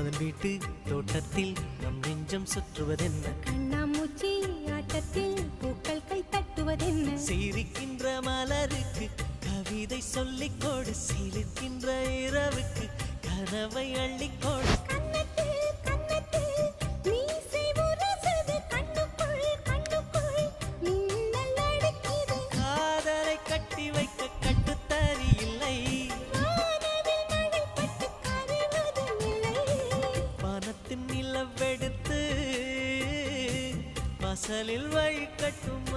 அதன் வீட்டு தோட்டத்தில் நம் நெஞ்சம் சுற்றுவதென்ன கண்ணாமூச்சி ஆட்டத்தில் பூக்கள் கை தட்டுவதென்ன சிரிக்கின்ற மலருக்கு கவிதை சொல்லிக்கோடு சிரிக்கின்ற இரவுக்கு கனவை அள்ளிக்கோடு காதலை கட்டி வைக்க கட்டுத்தறி இல்லை வானத்தின் நிலவெடுத்து வாசலில் வழி கட்டும்